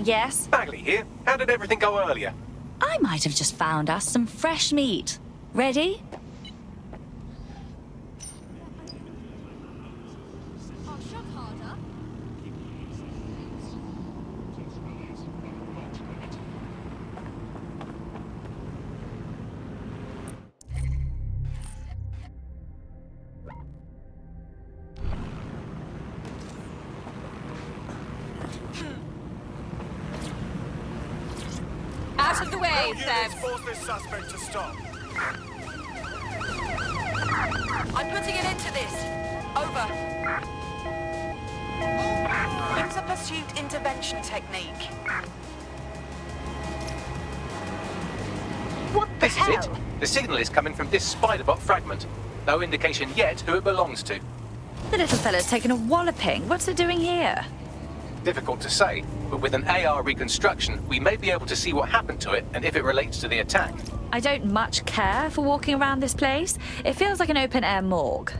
Yes? Bagley here. How did everything go earlier? I might have just found us some fresh meat. Ready? Out of the way, All Seb. units, force this suspect to stop. I'm putting an end to this. Over. Use a pursuit intervention technique. What? This is it? The signal is coming from this Spiderbot fragment. No indication yet who it belongs to. The little fella's taken a walloping. What's it doing here? Difficult to say, but with an AR reconstruction, we may be able to see what happened to it and if it relates to the attack. I don't much care for walking around this place. It feels like an open-air morgue.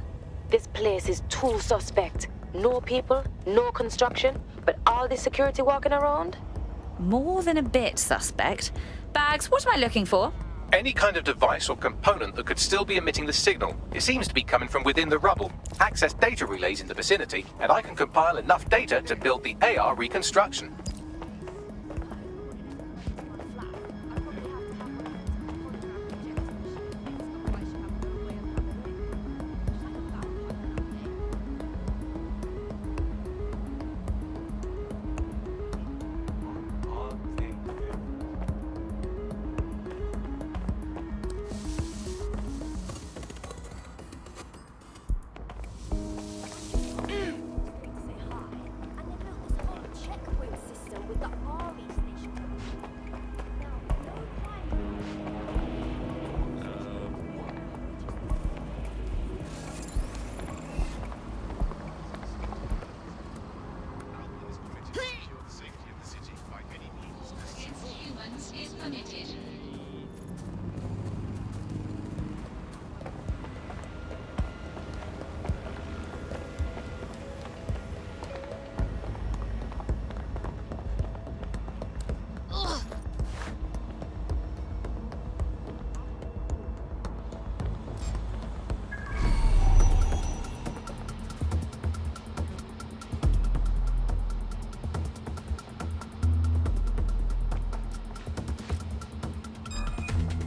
This place is too suspect. No people, no construction, but all this security walking around? More than a bit suspect. Bags, what am I looking for? Any kind of device or component that could still be emitting the signal. It seems to be coming from within the rubble. Access data relays in the vicinity, and I can compile enough data to build the AR reconstruction.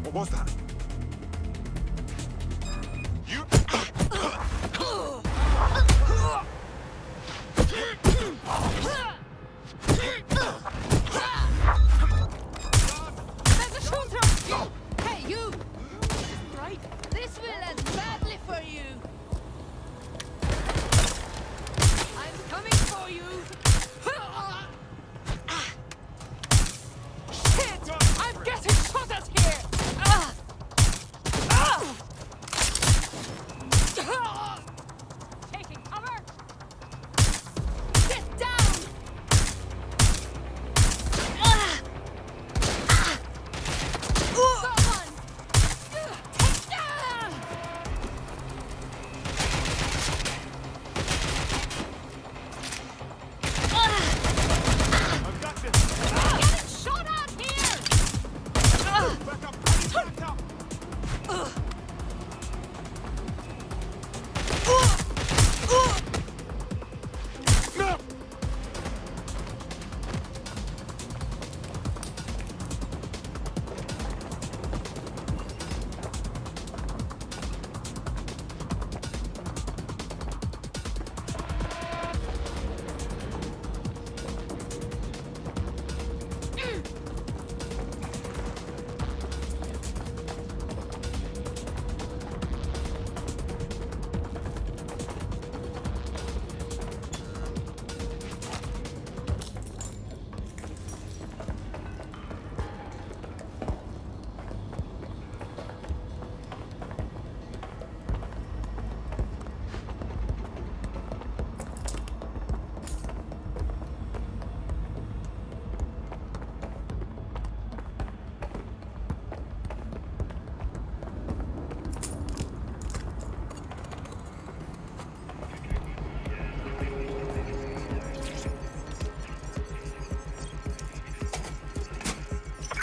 What was that? You... There's a shooter! Hey, you! Right, this will end badly for you. I'm coming for you. Shit! I'm getting shot at here!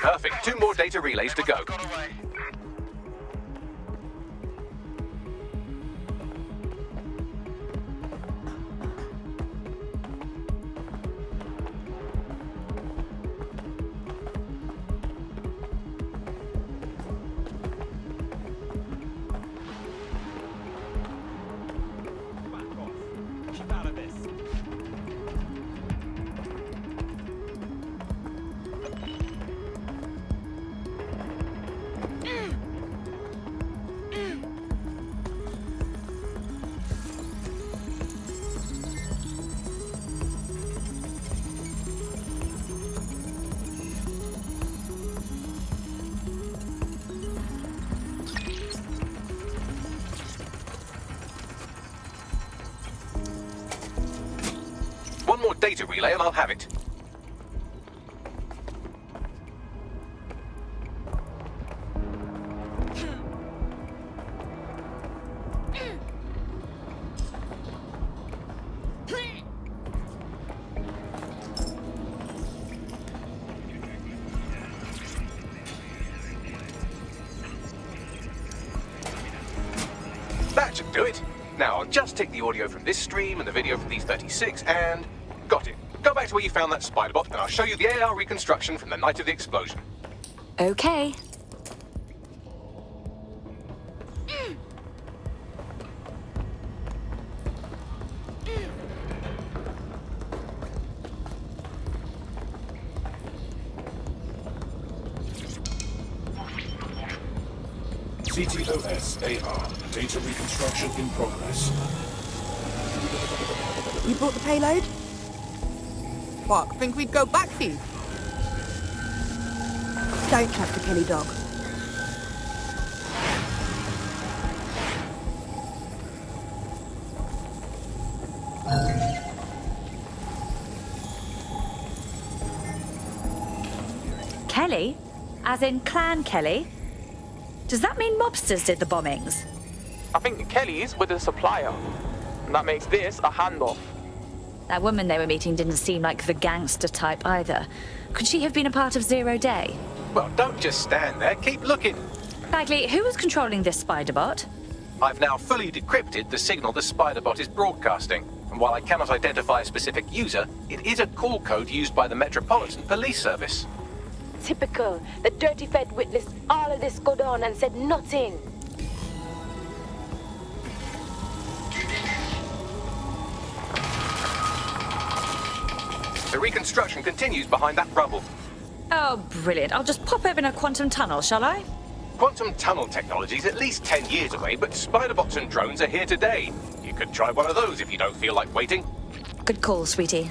Perfect. 2 more data relays to go. Back off. Keep out of this. One more data relay and I'll have it. That should do it. Now, I'll just take the audio from this stream and the video from these 36 and... Got it. Go back to where you found that spider bot and I'll show you the AR reconstruction from the night of the explosion. Okay. CTOS AR. Data reconstruction in progress. You brought the payload? What, think we'd go back to you? Don't trust the Kelly dog. Kelly? As in Clan Kelly? Does that mean mobsters did the bombings? I think Kelly's with the supplier. And that makes this a handoff. That woman they were meeting didn't seem like the gangster type either. Could she have been a part of Zero Day? Well, don't just stand there. Keep looking. Bagley, who was controlling this spider bot? I've now fully decrypted the signal the Spider-Bot is broadcasting, and while I cannot identify a specific user, it is a call code used by the Metropolitan Police Service. Typical. The dirty Fed witnessed all of this go down and said nothing. The reconstruction continues behind that rubble. Oh, brilliant. I'll just pop open a quantum tunnel, shall I? Quantum tunnel technology is at least 10 years away, but Spider-Bots and drones are here today. You could try one of those if you don't feel like waiting. Good call, sweetie.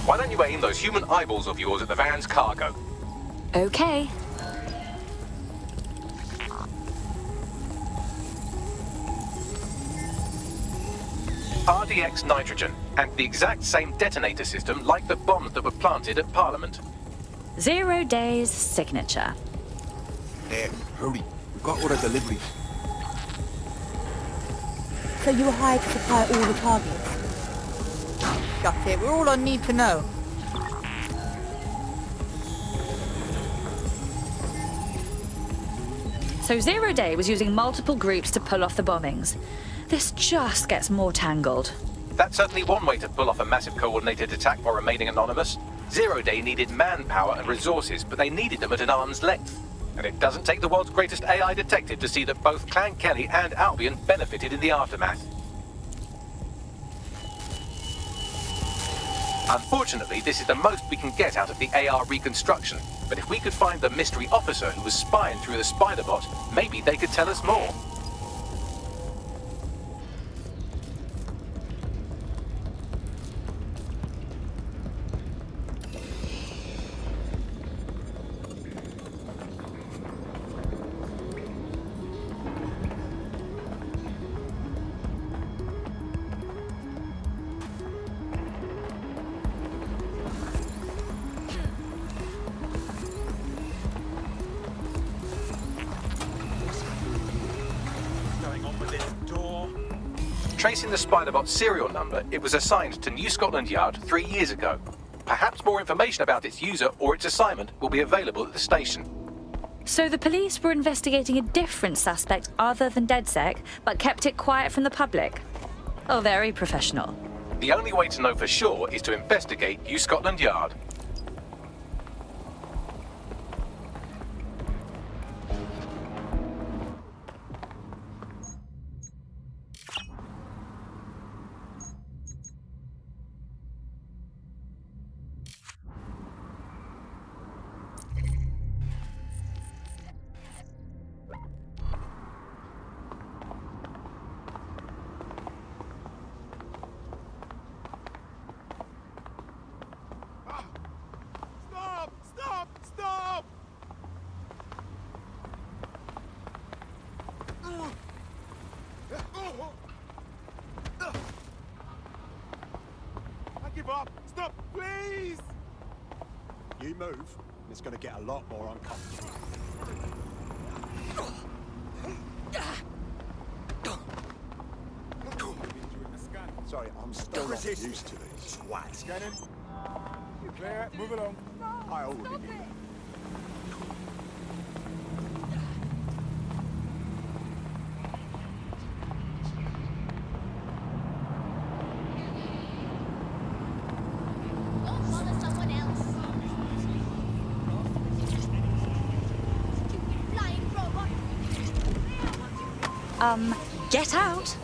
Why don't you aim those human eyeballs of yours at the van's cargo? Okay. RDX nitrogen, and the exact same detonator system like the bombs that were planted at Parliament. 0 Day's signature. Hurry. We've got all the deliveries. So you were hired to supply all the targets? Got it. We're all I need to know. So 0 Day was using multiple groups to pull off the bombings. This just gets more tangled. That's certainly one way to pull off a massive coordinated attack while remaining anonymous. 0 Day needed manpower and resources, but they needed them at an arm's length. And it doesn't take the world's greatest AI detective to see that both Clan Kelly and Albion benefited in the aftermath. Unfortunately, this is the most we can get out of the AR reconstruction. But if we could find the mystery officer who was spying through the Spider-Bot, maybe they could tell us more. Tracing the Spiderbot serial number, it was assigned to New Scotland Yard 3 years ago. Perhaps more information about its user or its assignment will be available at the station. So the police were investigating a different suspect other than DedSec, but kept it quiet from the public. Oh, very professional. The only way to know for sure is to investigate New Scotland Yard. Stop! Stop! Stop! I give up! Stop, please! You move, and it's going to get a lot more uncomfortable. Sorry, I'm still not used to these. What? Scanning. You clear? Move along. I already knew that. Don't bother someone else. Stupid flying robot. Get out!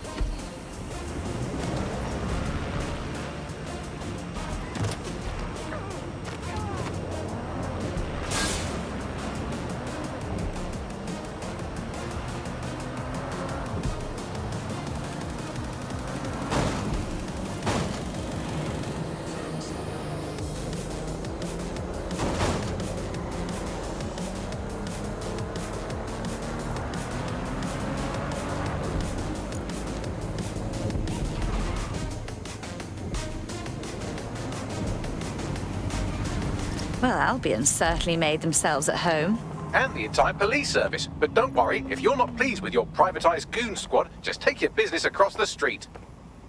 Well, Albion certainly made themselves at home. And the entire police service. But don't worry, if you're not pleased with your privatized goon squad, just take your business across the street.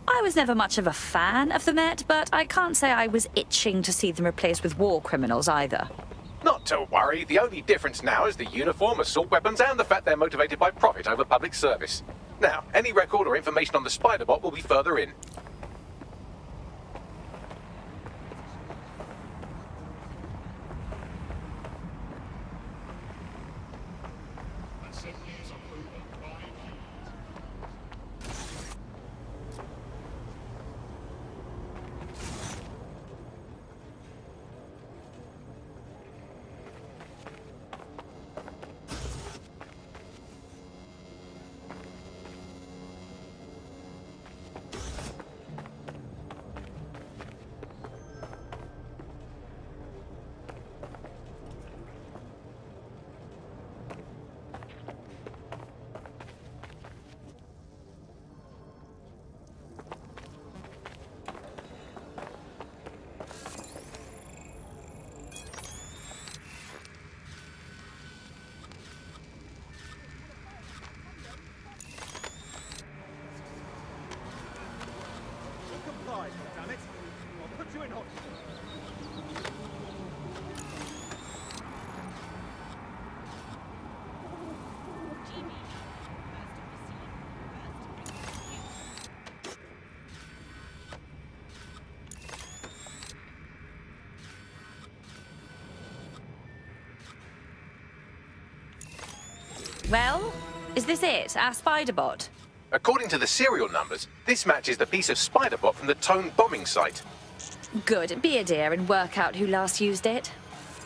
I was never much of a fan of the Met, but I can't say I was itching to see them replaced with war criminals either. Not to worry, the only difference now is the uniform, assault weapons, and the fact they're motivated by profit over public service. Now, any record or information on the Spiderbot will be further in. Comply, damn it! I'll put you in hospital. Well, is this it, our Spiderbot? According to the serial numbers, this matches the piece of Spiderbot from the Tone bombing site. Good, be a dear and work out who last used it.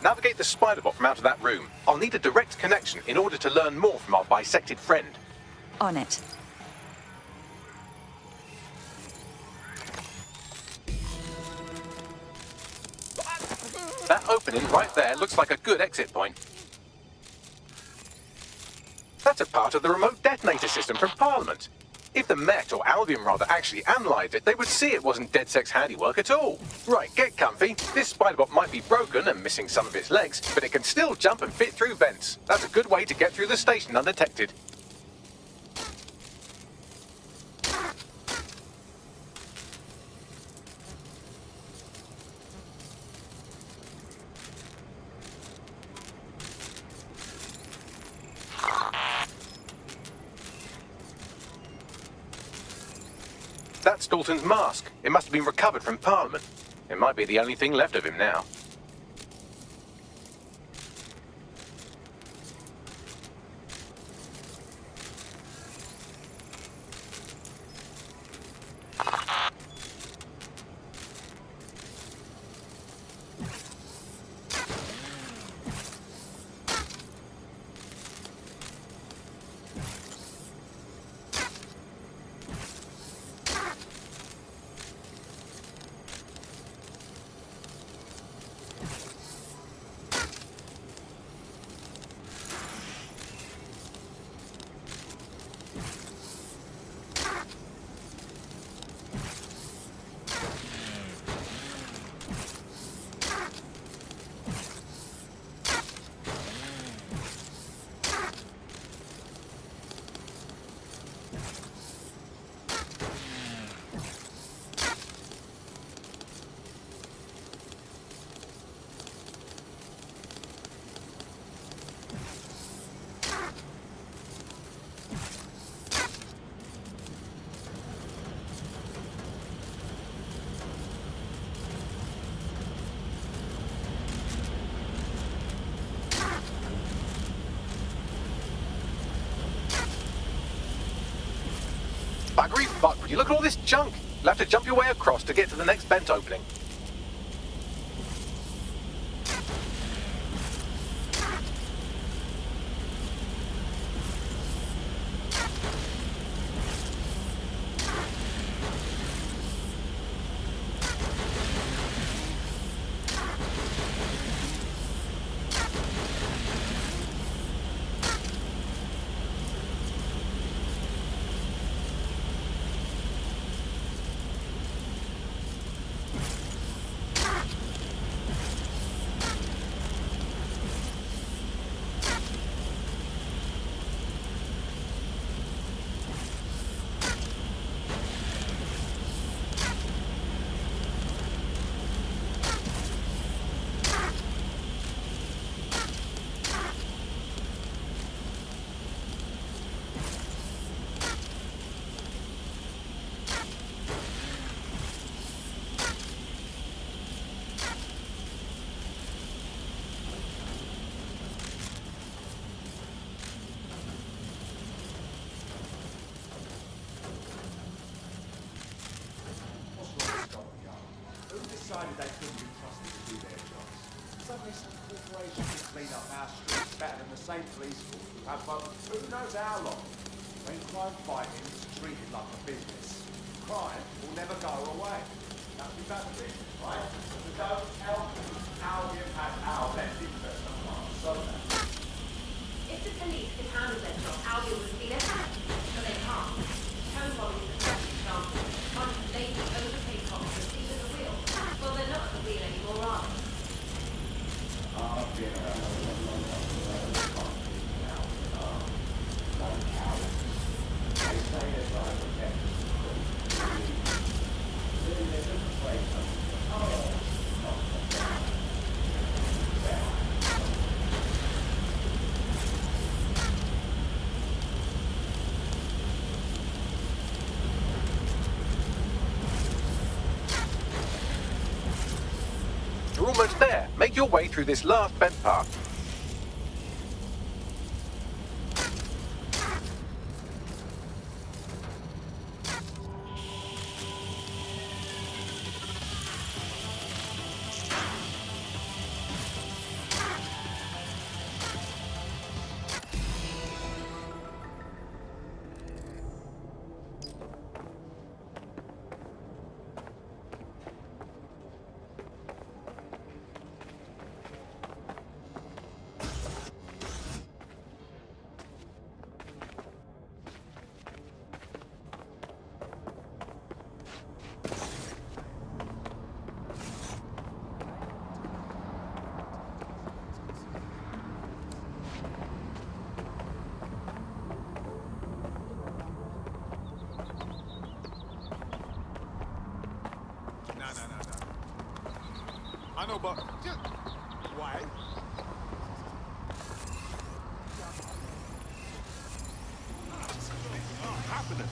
Navigate the Spiderbot from out of that room. I'll need a direct connection in order to learn more from our bisected friend. On it. That opening right there looks like a good exit point. That's a part of the remote detonator system from Parliament. If the Met, or Albion rather, actually analysed it, they would see it wasn't DedSec's handiwork at all. Right, get comfy. This Spiderbot might be broken and missing some of its legs, but it can still jump and fit through vents. That's a good way to get through the station undetected. That's Dalton's mask. It must have been recovered from Parliament. It might be the only thing left of him now. Buggery fuck, would you look at all this junk? You'll have to jump your way across to get to the next vent opening. Decided they couldn't be trusted to do their jobs. Suddenly some corporation can clean up our streets better than the same police force who have voted who knows how long. When crime fighting is treated like a business, crime will never go away. That's about the business, right? So don't tell me Albion has our best interest at heart. So If the police can handle their job, Albion would be their hand. But they can't. Tone is a perfect example. Bunch of lazy, overpaid cops that steal the wheel. Well, they're not at the wheel anymore, are they? You're almost there. Make your way through this last vent part. I know, but just why? What's happening?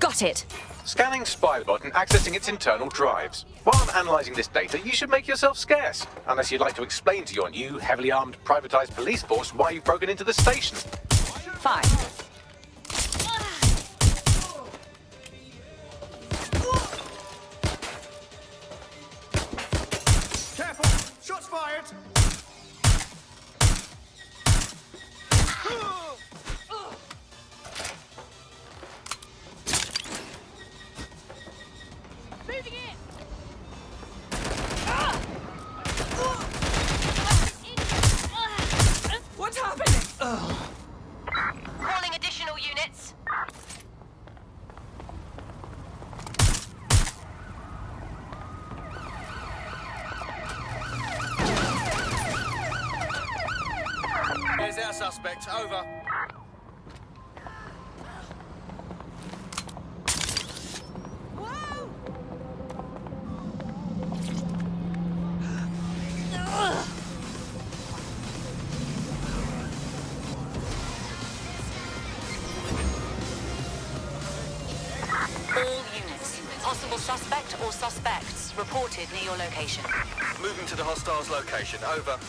Got it. Scanning Spybot and accessing its internal drives. While I'm analysing this data, you should make yourself scarce. Unless you'd like to explain to your new, heavily armed, privatised police force why you've broken into the station. Fine. Careful! Shots fired! Moving in! What's happening? Calling additional units. There's our suspect. Over. All units. Possible suspect or suspects reported near your location. Moving to the hostiles' location. Over.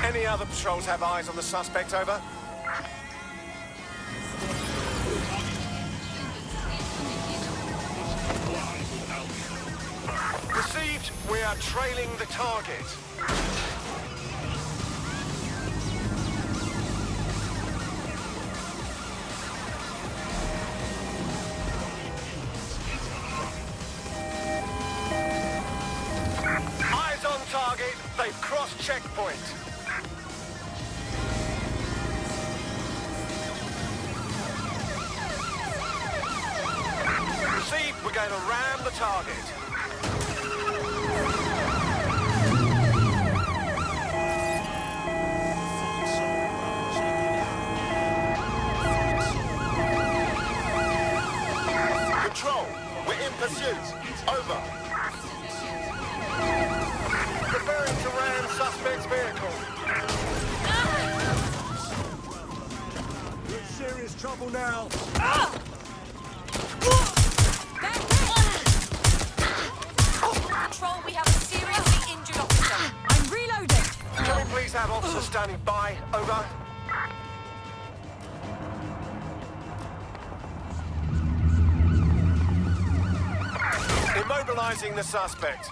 Any other patrols have eyes on the suspect, over? Received. We are trailing the target. Eyes on target. They've crossed checkpoint. Received. We're going to ram the target. Control. We're in pursuit. Over. Preparing to ram suspect's vehicle. You're in serious trouble now. Control, we have a seriously injured officer. I'm reloading. Can we please have officers standing by? Over. Immobilizing the suspect.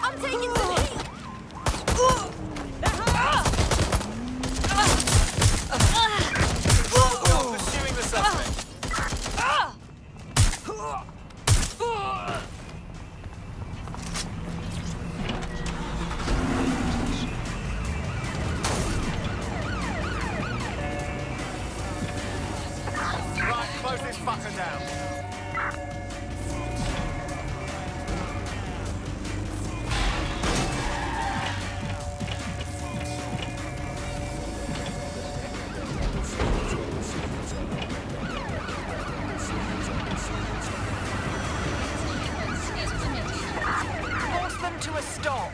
I'm taking some heat! We're pursuing the suspect. Right, close this fucker down. Force them to a stop.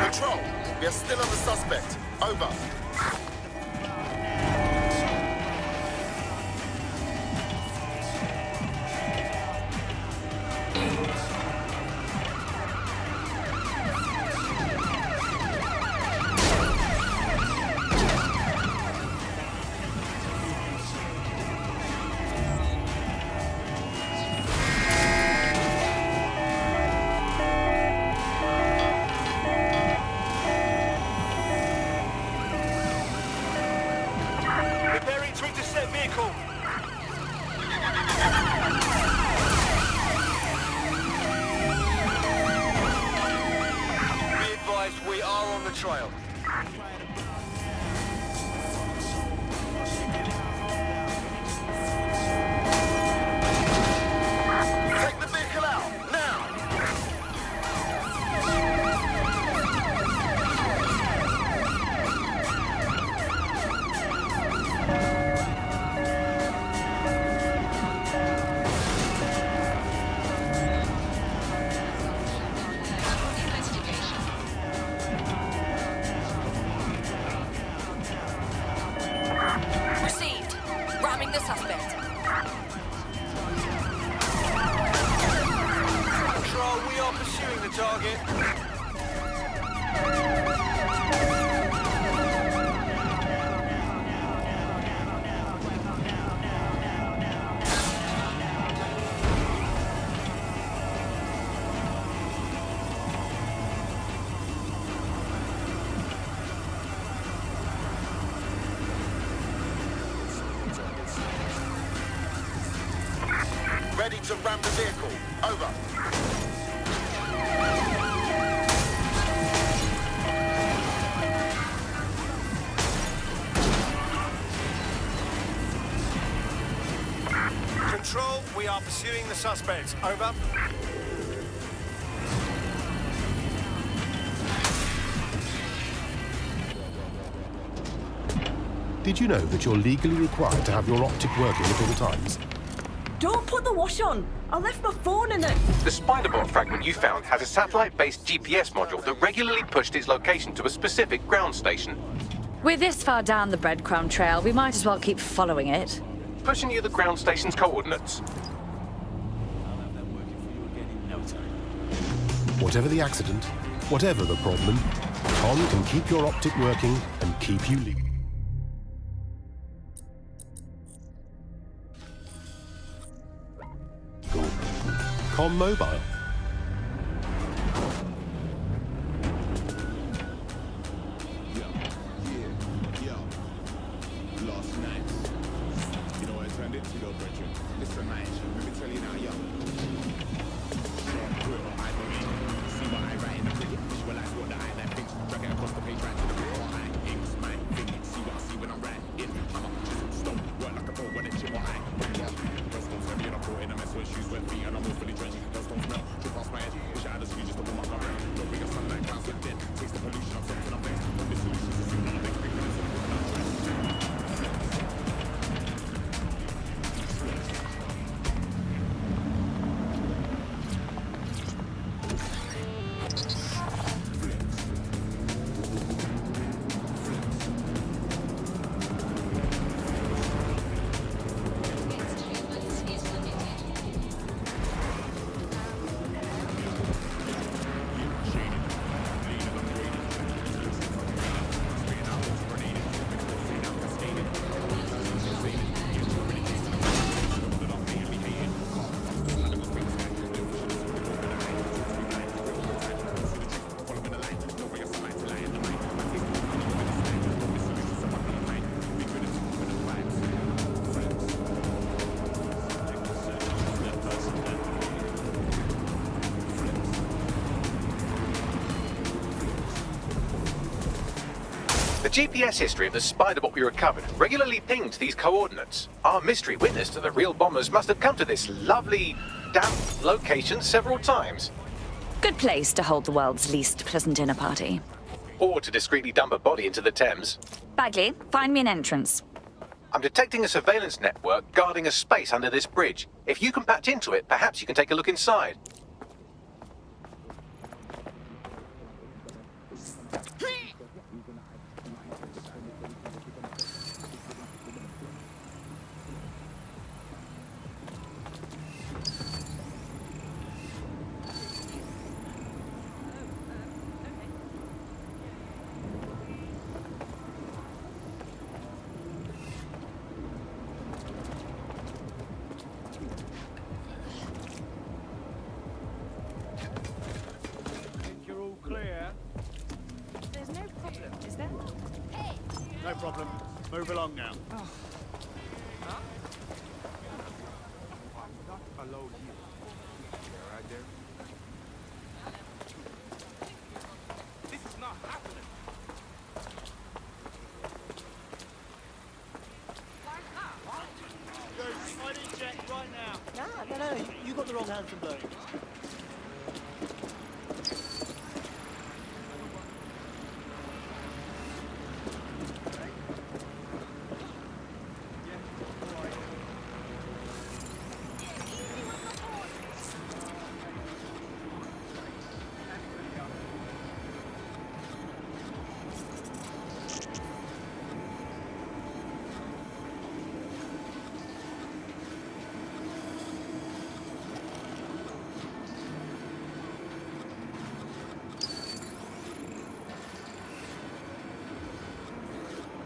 Control. We are still on the suspect. Over. vehicle! Be advised, we are on the trail. Take the vehicle out, now! Received. Ramming the suspect. Control, we are pursuing the target. Ready to ram the vehicle. Over. Control, we are pursuing the suspects. Over. Did you know that you're legally required to have your optic working at all times? Don't put the wash on. I left my phone in it. The Spider-Bot fragment you found has a satellite-based GPS module that regularly pushed its location to a specific ground station. We're this far down the breadcrumb trail, we might as well keep following it. Pushing you the ground station's coordinates. Whatever the accident, whatever the problem, Tom can keep your optic working and keep you legal. Com Mobile. Last night, you know what I turned into, though, brethren? Listen, man, let me tell you now, yo. I don't see what I write in the cricket. Visualize what the eye thinks. Drag it across the page, right to the real eye. Inks, my thing, see what I see when I'm writing. I'm a chisel stone, work like a pro when it's in my eye. Those stones heavy and I'm caught in a mess with shoes, wet feet, and I'm all fully drenched. Those stones smell, trip past my edge. Wish I had a screen just to warm up my brain. Don't bring a sunlight, clouds with dead. Taste the pollution, I'm something I'm vexed. This solution's a soon, I'm next big minutes of moving out trash. The GPS history of the Spider-Bot we recovered regularly pinged these coordinates. Our mystery witness to the real bombers must have come to this lovely, damp location several times. Good place to hold the world's least pleasant dinner party. Or to discreetly dump a body into the Thames. Bagley, find me an entrance. I'm detecting a surveillance network guarding a space under this bridge. If you can patch into it, perhaps you can take a look inside. No problem. Move along now. load you. Right there. This is not happening. I need jet right now. No, you got the wrong handsome bloke.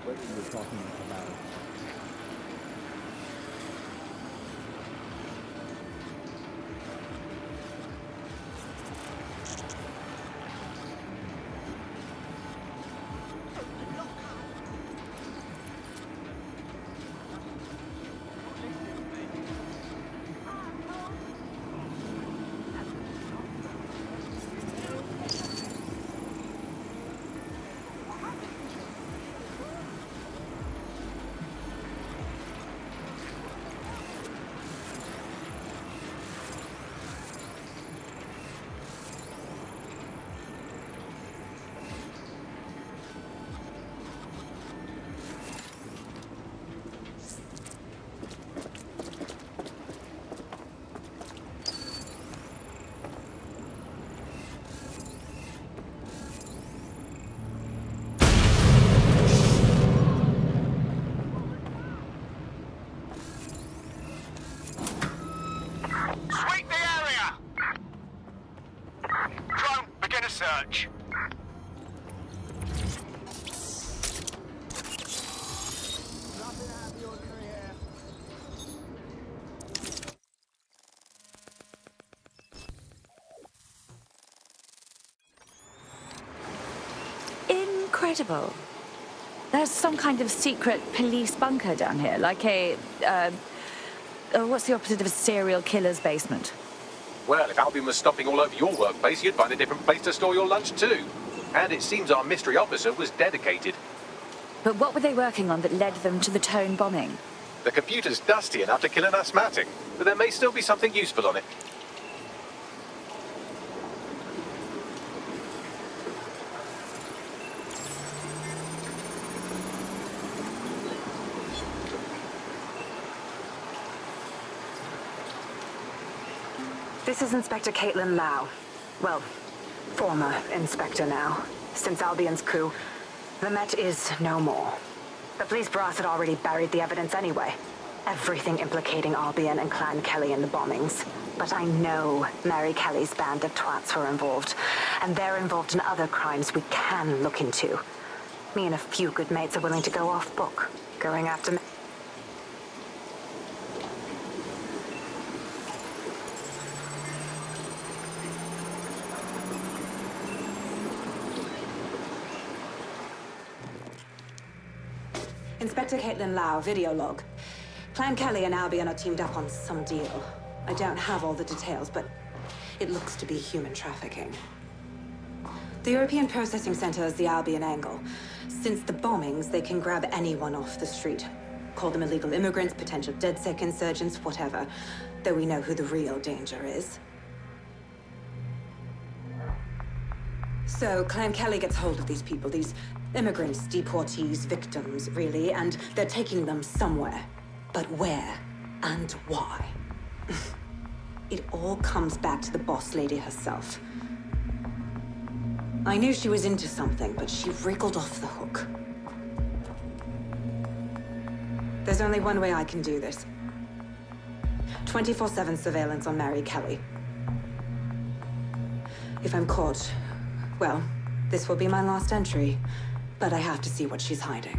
What are you talking about? Sweep the area! Drone, begin a search. Incredible. There's some kind of secret police bunker down here, like a, what's the opposite of a serial killer's basement? Well, if Albion was stopping all over your workplace, you'd find a different place to store your lunch too. And it seems our mystery officer was dedicated. But what were they working on that led them to the Tone bombing? The computer's dusty enough to kill an asthmatic, but there may still be something useful on it. This is Inspector Caitlin Lau. Well, former inspector now. Since Albion's coup, the Met is no more. The police brass had already buried the evidence anyway. Everything implicating Albion and Clan Kelly in the bombings. But I know Mary Kelly's band of twats were involved, and they're involved in other crimes we can look into. Me and a few good mates are willing to go off book, going after... Inspector Caitlin Lau, video log. Clan Kelly and Albion are teamed up on some deal. I don't have all the details, but it looks to be human trafficking. The European Processing Center is the Albion angle. Since the bombings, they can grab anyone off the street. Call them illegal immigrants, potential DedSec insurgents, whatever. Though we know who the real danger is. So, Clan Kelly gets hold of these people, these immigrants, deportees, victims, really, and they're taking them somewhere. But where and why? It all comes back to the boss lady herself. I knew she was into something, but she wriggled off the hook. There's only one way I can do this. 24/7 surveillance on Mary Kelly. If I'm caught, well, this will be my last entry. But I have to see what she's hiding.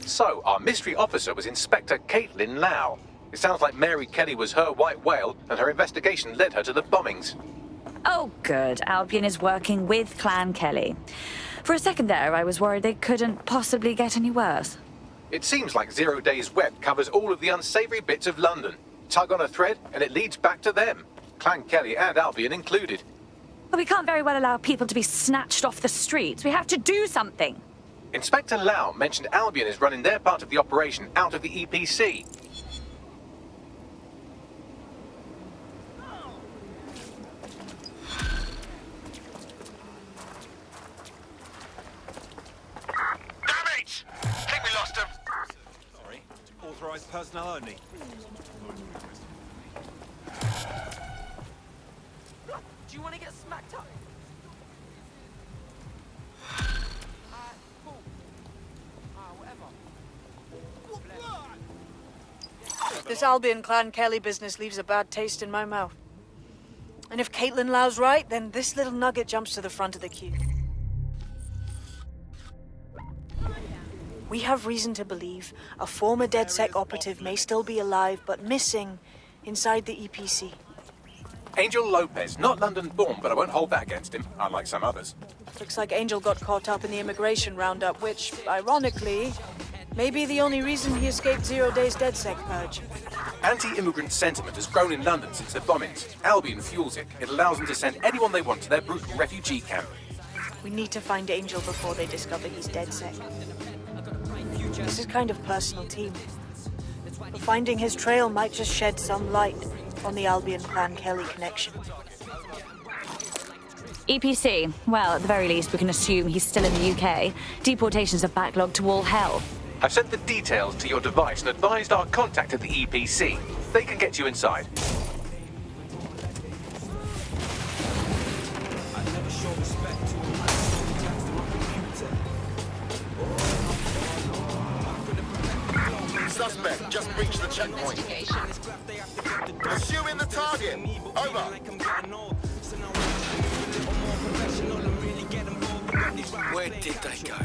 So, our mystery officer was Inspector Caitlin Lau. It sounds like Mary Kelly was her white whale, and her investigation led her to the bombings. Oh, good. Albion is working with Clan Kelly. For a second there, I was worried they couldn't possibly get any worse. It seems like 0 Day's web covers all of the unsavory bits of London. Tug on a thread, and it leads back to them. Clan Kelly and Albion included. But we can't very well allow people to be snatched off the streets. We have to do something. Inspector Lau mentioned Albion is running their part of the operation out of the EPC. Damn it! Think we lost him. Sorry. Authorized personnel only. Do you want to get smacked up? This Albion Clan Kelly business leaves a bad taste in my mouth. And if Caitlin Lau's right, then this little nugget jumps to the front of the queue. We have reason to believe a former DedSec operative may still be alive, but missing inside the EPC. Angel Lopez, not London-born, but I won't hold that against him, unlike some others. Looks like Angel got caught up in the immigration roundup, which, ironically, may be the only reason he escaped 0 Day's DedSec purge. Anti-immigrant sentiment has grown in London since the bombings. Albion fuels it. It allows them to send anyone they want to their brutal refugee camp. We need to find Angel before they discover he's DedSec. This is kind of personal team. But finding his trail might just shed some light on the Albion Clan Kelly connection. EPC. Well, at the very least, we can assume he's still in the UK. Deportations are backlogged to all hell. I've sent the details to your device and advised our contact at the EPC. They can get you inside. Suspect just breached the checkpoint. Pursuing the target. Over. Where did they go?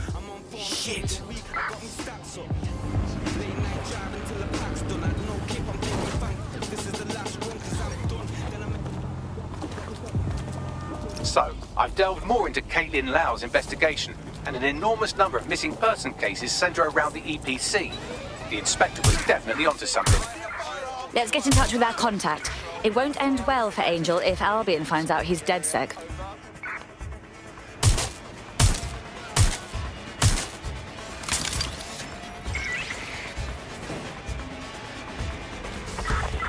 Shit! So, I've delved more into Caitlin Lau's investigation, and an enormous number of missing person cases centre around the EPC. The inspector was definitely onto something. Let's get in touch with our contact. It won't end well for Angel if Albion finds out he's DedSec.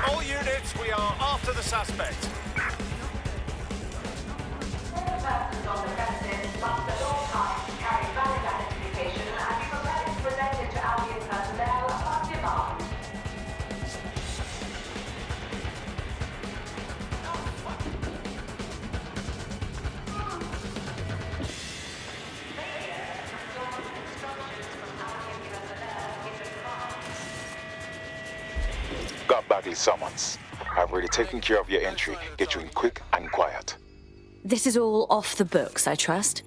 All units, we are after the suspect. Persons on the premises must at all times carry valid identification and be prepared to present it to Albion personnel upon demand. Got Bagley summons. I've already taken care of your entry. Get you in quick and quiet. This is all off the books, I trust.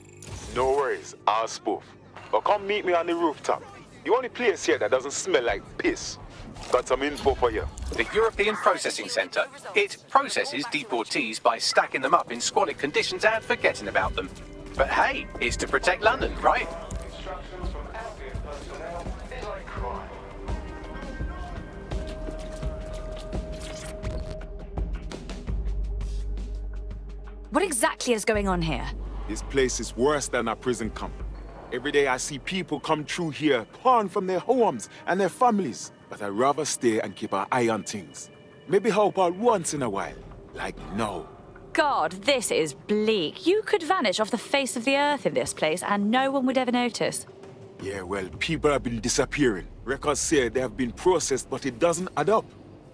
No worries, I'll spoof. But come meet me on the rooftop. The only place here that doesn't smell like piss. Got some info for you. The European Processing Centre. It processes deportees by stacking them up in squalid conditions and forgetting about them. But hey, it's to protect London, right? What exactly is going on here? This place is worse than a prison camp. Every day I see people come through here, torn from their homes and their families. But I'd rather stay and keep an eye on things. Maybe help out once in a while. Like now. God, this is bleak. You could vanish off the face of the earth in this place and no one would ever notice. Yeah, well, people have been disappearing. Records say they have been processed, but it doesn't add up.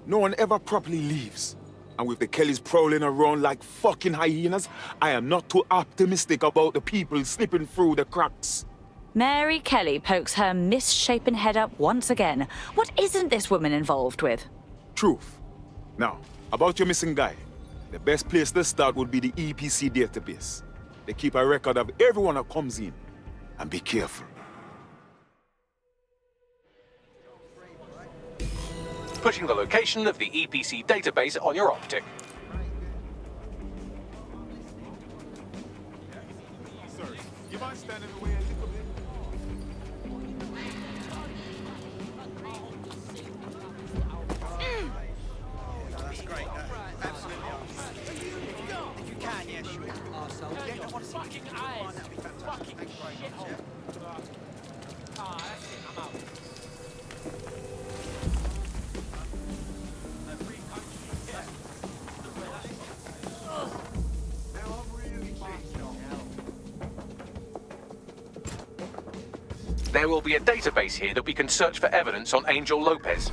No one ever properly leaves. And with the Kellys prowling around like fucking hyenas, I am not too optimistic about the people slipping through the cracks. Mary Kelly pokes her misshapen head up once again. What isn't this woman involved with? Truth. Now, about your missing guy. The best place to start would be the EPC database. They keep a record of everyone that comes in. And be careful. Pushing the location of the EPC database on your optic. There will be a database here that we can search for evidence on Angel Lopez.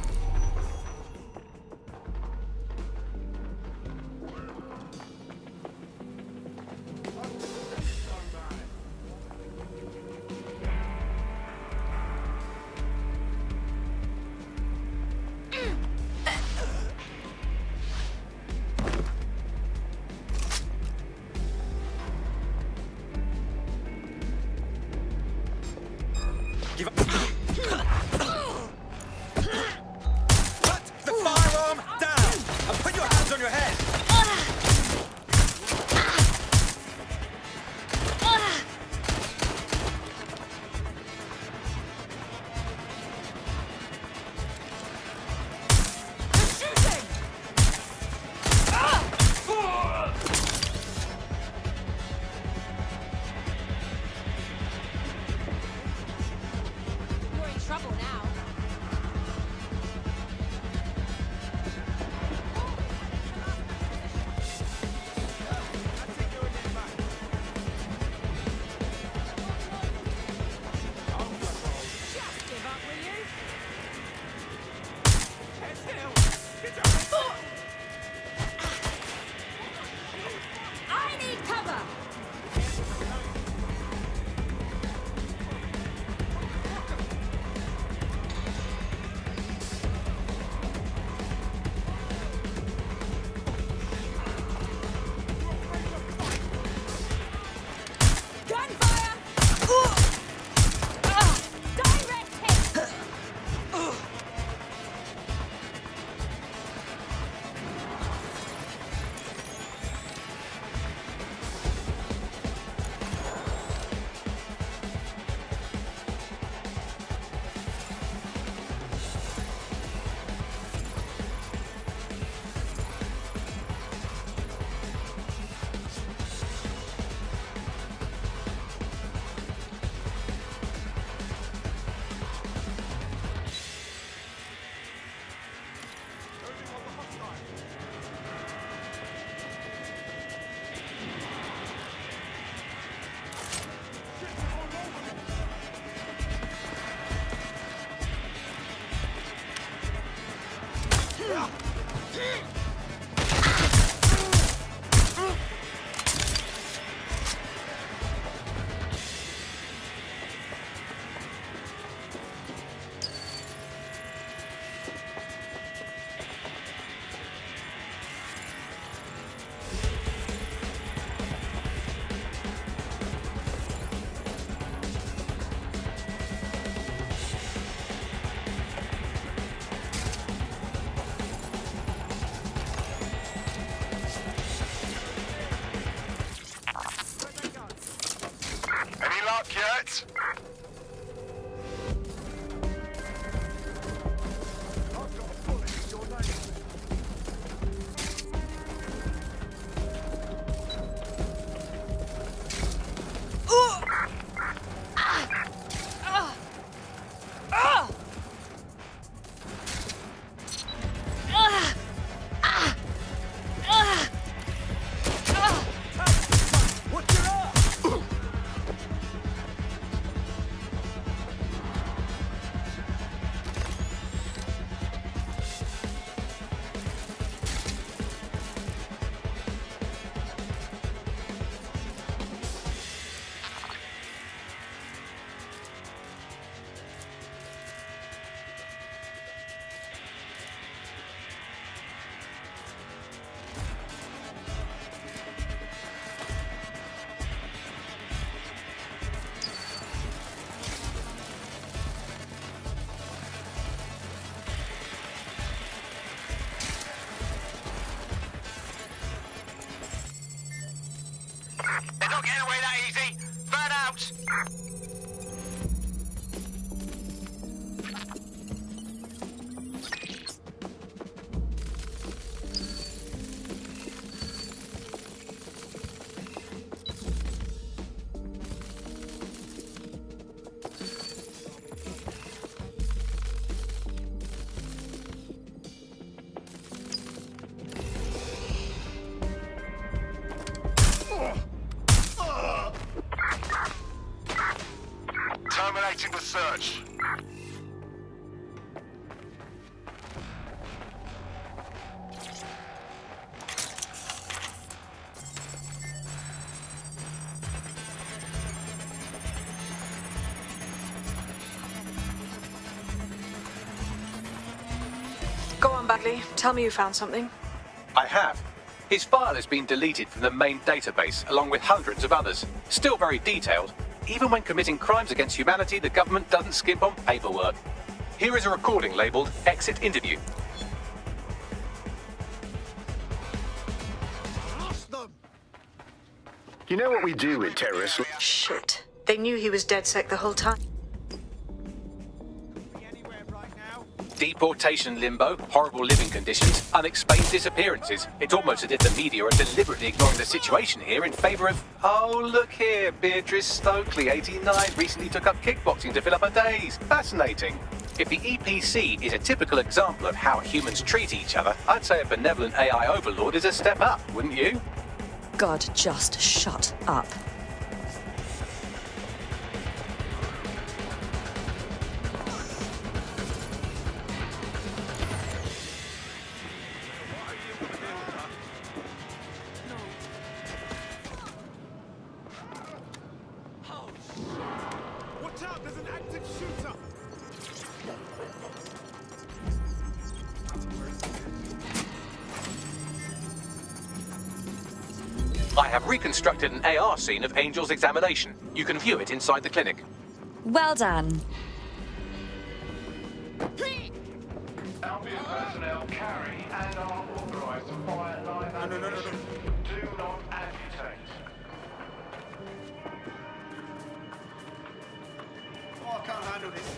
Commencing the search. Go on, Bagley. Tell me you found something. I have. His file has been deleted from the main database, along with hundreds of others. Still very detailed. Even when committing crimes against humanity, the government doesn't skimp on paperwork. Here is a recording labeled Exit Interview. You know what we do with terrorists? Shit. They knew he was DedSec the whole time. Deportation limbo, horrible living conditions, unexplained disappearances. It's almost as if the media are deliberately ignoring the situation here in favour of, oh, look here, Beatrice Stokely, 89, recently took up kickboxing to fill up her days. Fascinating. If the EPC is a typical example of how humans treat each other, I'd say a benevolent AI overlord is a step up, wouldn't you? God, just shut up. Watch out, there's an active shooter! I have reconstructed an AR scene of Angel's examination. You can view it inside the clinic. Well done. Albion personnel carry and are authorized to fire live ammunition. Do not amputate. Oh, I can't handle this.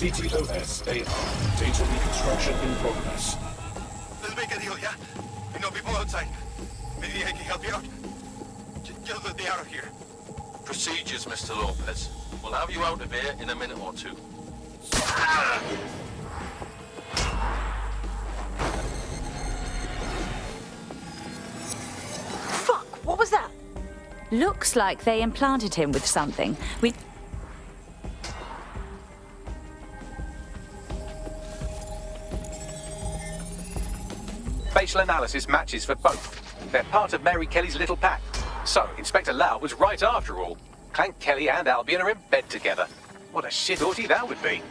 CTOS AR. Data reconstruction in progress. Let's make a deal, yeah? You know people outside. Maybe I can help you out. Just they out of here. Procedures, Mr. Lopez. We'll have you out of here in a minute or two. Fuck, what was that? Looks like they implanted him with something. Facial analysis matches for both. They're part of Mary Kelly's little pack. So, Inspector Lau was right after all. Clank Kelly and Albion are in bed together. What a shit orgy that would be.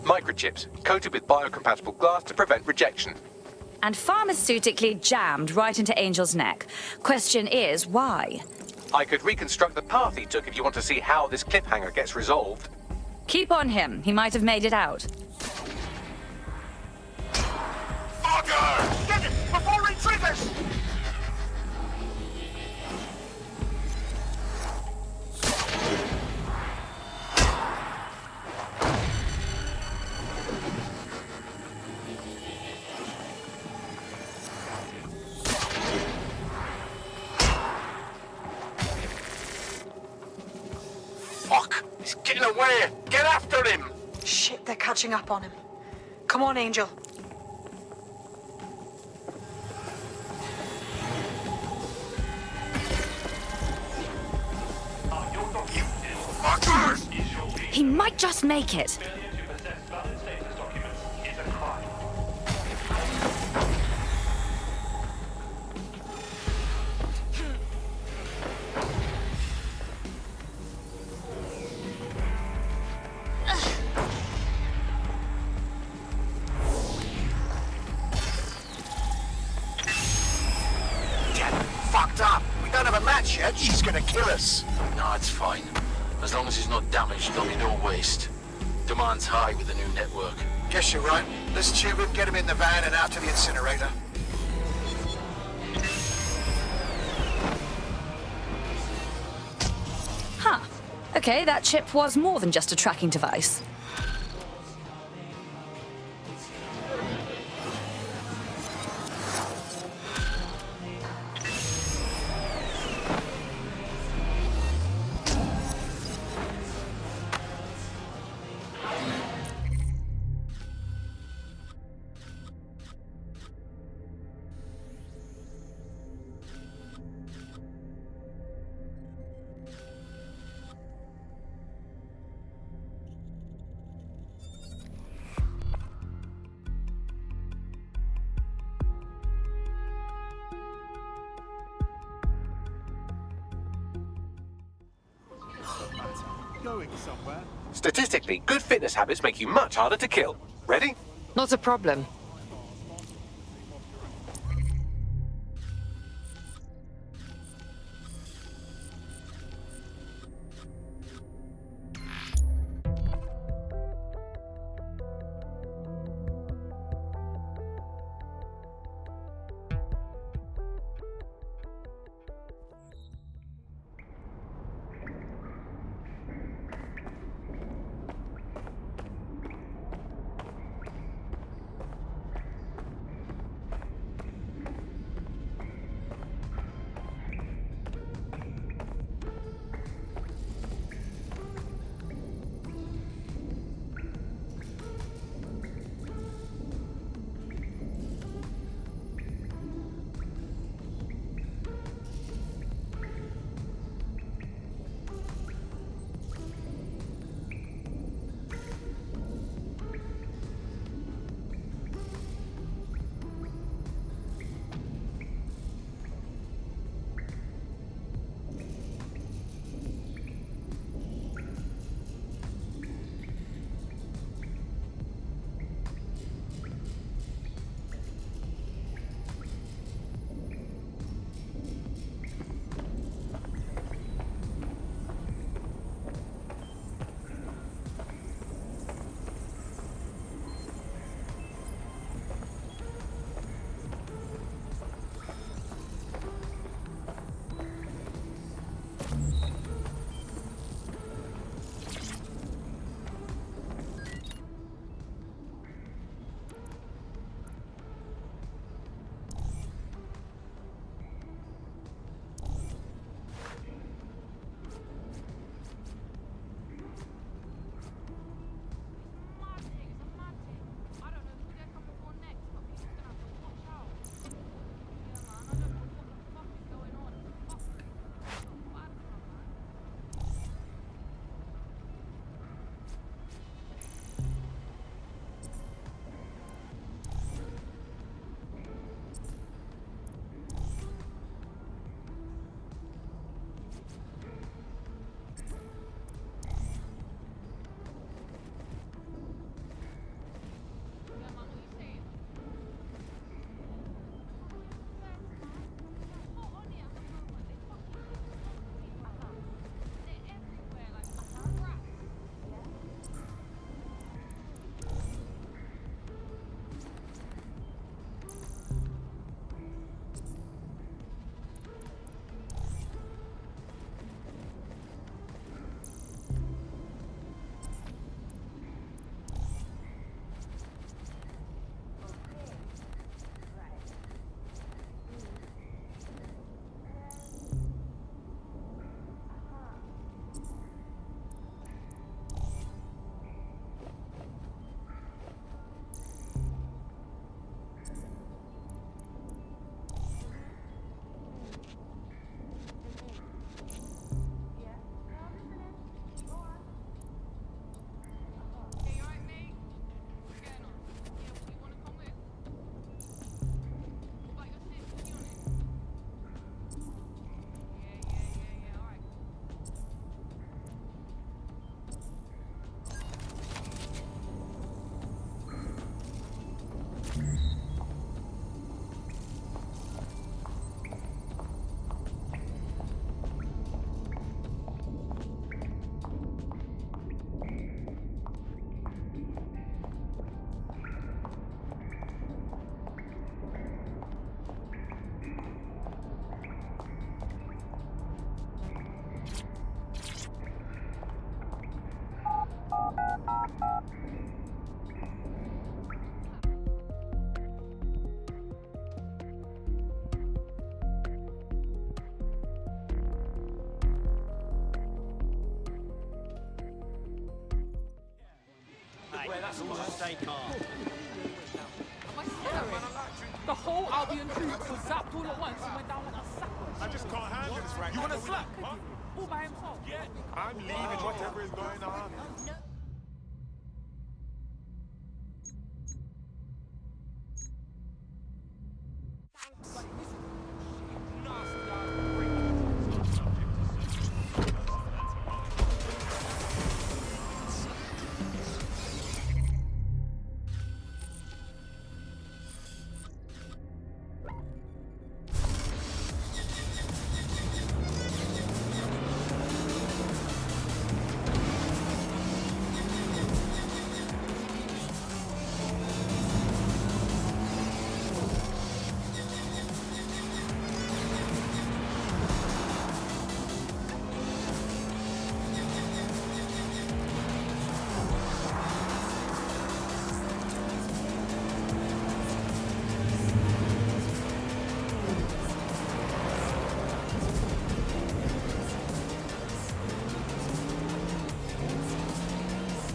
Microchips, coated with biocompatible glass to prevent rejection. And pharmaceutically jammed right into Angel's neck. Question is, why? I could reconstruct the path he took if you want to see how this cliffhanger gets resolved. Keep on him. He might have made it out. Fuck! Fucker! Get it before he triggers! Fuck! He's getting away! Get after him! Shit, they're catching up on him. Come on, Angel. Fuckers! He might just make it. Fucked up! We don't have a match yet. She's gonna kill us. No, it's fine. As long as he's not damaged, there'll be no waste. Demand's high with the new network. Guess you're right. Let's tube him, get him in the van and out to the incinerator. Huh. Okay, that chip was more than just a tracking device. Going somewhere. Statistically, good fitness habits make you much harder to kill. Ready? Not a problem. The whole Albion troops was zapped all at once and went down like a sack. I just can't handle this right You now. want to slack? Huh? All by himself. Yeah. I'm leaving whatever is going on.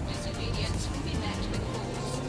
Disobedience will be met with force.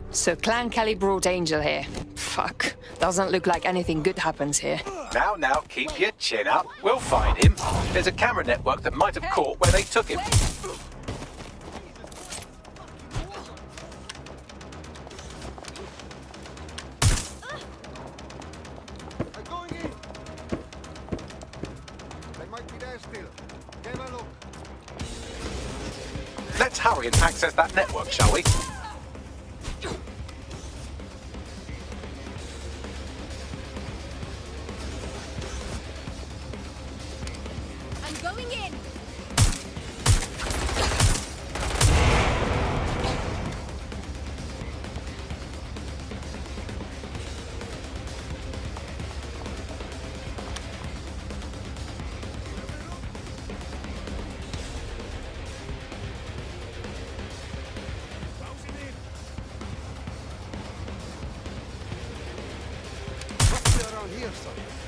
So Clan Kelly brought Angel here. Fuck. Doesn't look like anything good happens here. Now, keep your chin up. We'll find him. There's a camera network that might have caught where they took him. I'm going in. They might be there still. Give a look. Let's hurry and access that network, shall we? I'm going in. Must be around here somewhere.